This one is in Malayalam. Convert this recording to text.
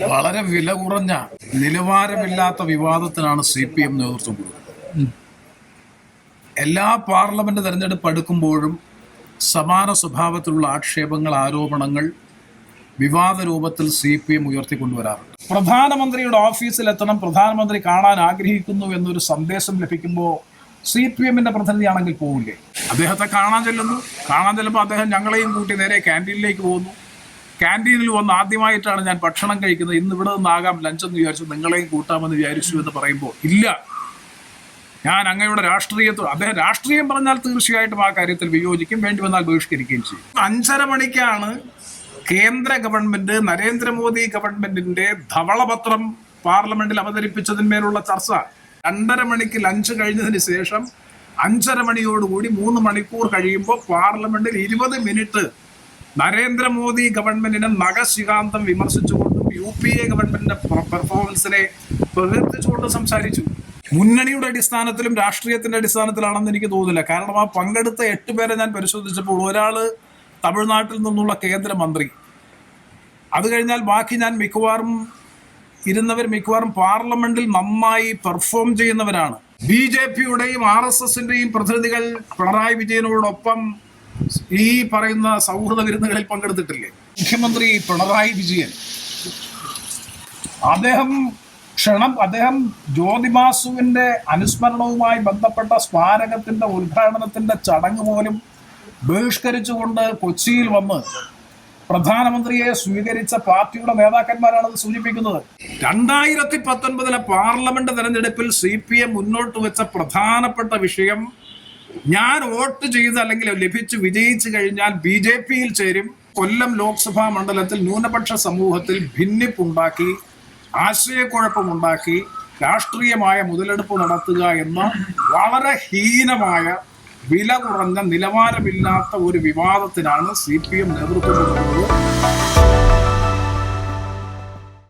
വളരെ വില കുറഞ്ഞ നിലവാരമില്ലാത്ത വിവാദത്തിനാണ് CPM നേതൃത്വം കൊടുക്കുന്നത്. എല്ലാ പാർലമെന്റ് തെരഞ്ഞെടുപ്പ് അടുക്കുമ്പോഴും സമാന സ്വഭാവത്തിലുള്ള ആക്ഷേപങ്ങൾ, ആരോപണങ്ങൾ വിവാദ രൂപത്തിൽ CPM ഉയർത്തിക്കൊണ്ടുവരാറുണ്ട്. പ്രധാനമന്ത്രിയുടെ ഓഫീസിലെത്തണം, പ്രധാനമന്ത്രി കാണാൻ ആഗ്രഹിക്കുന്നു എന്നൊരു സന്ദേശം ലഭിക്കുമ്പോൾ CPMന്റെ പ്രതിനിധിയാണെങ്കിൽ പോവില്ലേ? അദ്ദേഹത്തെ കാണാൻ ചെല്ലുമ്പോൾ അദ്ദേഹം ഞങ്ങളെയും കൂട്ടി നേരെ ക്യാൻറ്റീനിലേക്ക് പോകുന്നു. ക്യാൻറ്റീനിൽ വന്ന് ആദ്യമായിട്ടാണ് ഞാൻ ഭക്ഷണം കഴിക്കുന്നത്, ഇന്ന് ഇവിടെ നിന്നാകാം ലഞ്ചെന്ന് വിചാരിച്ചു, നിങ്ങളെയും കൂട്ടാമെന്ന് വിചാരിച്ചു എന്ന് പറയുമ്പോൾ ഇല്ല, ഞാൻ അങ്ങയുടെ അദ്ദേഹം രാഷ്ട്രീയം പറഞ്ഞാൽ തീർച്ചയായിട്ടും ആ കാര്യത്തിൽ വിയോജിക്കും, വേണ്ടി വന്നാൽ ബഹിഷ്കരിക്കുകയും ചെയ്യും. 5:30 മണിക്കാണ് കേന്ദ്ര ഗവൺമെന്റ്, നരേന്ദ്രമോദി ഗവൺമെന്റിന്റെ ധവളപത്രം പാർലമെന്റിൽ അവതരിപ്പിച്ചതിന്മേലുള്ള ചർച്ച. 2:30 മണിക്ക് ലഞ്ച് കഴിഞ്ഞതിന് ശേഷം 5:30 മണിയോടുകൂടി 3 മണിക്കൂർ കഴിയുമ്പോൾ പാർലമെന്റിൽ 20 മിനിറ്റ് നരേന്ദ്രമോദി ഗവൺമെന്റിനെ നഖശികാന്തം വിമർശിച്ചുകൊണ്ടും UPA ഗവൺമെന്റിന്റെ പെർഫോമൻസിനെ പ്രകീർത്തിച്ചുകൊണ്ടും സംസാരിച്ചു. മുന്നണിയുടെ അടിസ്ഥാനത്തിലും രാഷ്ട്രീയത്തിന്റെ അടിസ്ഥാനത്തിലാണെന്ന് എനിക്ക് തോന്നുന്നില്ല. കാരണം ആ പങ്കെടുത്ത 8 പേരെ ഞാൻ പരിശോധിച്ചപ്പോൾ ഒരാള് തമിഴ്നാട്ടിൽ നിന്നുള്ള കേന്ദ്രമന്ത്രി, അത് കഴിഞ്ഞാൽ ബാക്കി ഞാൻ മിക്കവാറും പാർലമെന്റിൽ നന്നായി പെർഫോം ചെയ്യുന്നവരാണ്. BJPയുടെയും RSSന്റെയും പ്രതിനിധികൾ പിണറായി വിജയനോടൊപ്പം ഈ പറയുന്ന സൗഹൃദ വിരുന്നുകളിൽ പങ്കെടുത്തിട്ടില്ലേ? മുഖ്യമന്ത്രി പിണറായി വിജയൻ അദ്ദേഹം ജ്യോതിബാസുവിന്റെ അനുസ്മരണവുമായി ബന്ധപ്പെട്ട സ്മാരകത്തിന്റെ ഉദ്ഘാടനത്തിന്റെ ചടങ്ങ് പോലും ബഹിഷ്കരിച്ചുകൊണ്ട് കൊച്ചിയിൽ വന്ന് പ്രധാനമന്ത്രിയെ സ്വീകരിച്ച പാർട്ടിയുടെ നേതാക്കന്മാരാണത് സൂചിപ്പിക്കുന്നത്. 2019 പാർലമെന്റ് തെരഞ്ഞെടുപ്പിൽ CPM മുന്നോട്ട് വെച്ച പ്രധാനപ്പെട്ട വിഷയം, ഞാൻ വോട്ട് ചെയ്ത് അല്ലെങ്കിൽ ലഭിച്ച് വിജയിച്ചു കഴിഞ്ഞാൽ BJPയിൽ ചേരും, കൊല്ലം ലോക്സഭാ മണ്ഡലത്തിൽ ന്യൂനപക്ഷ സമൂഹത്തിൽ ഭിന്നിപ്പുണ്ടാക്കി, ആശയക്കുഴപ്പമുണ്ടാക്കി, രാഷ്ട്രീയമായ മുതലെടുപ്പ് നടത്തുക എന്ന വളരെ ഹീനമായ, വില കുറഞ്ഞ, നിലവാരമില്ലാത്ത ഒരു വിവാദത്തിനാണ് CPM നേതൃത്വം കൊടുക്കുന്നത്.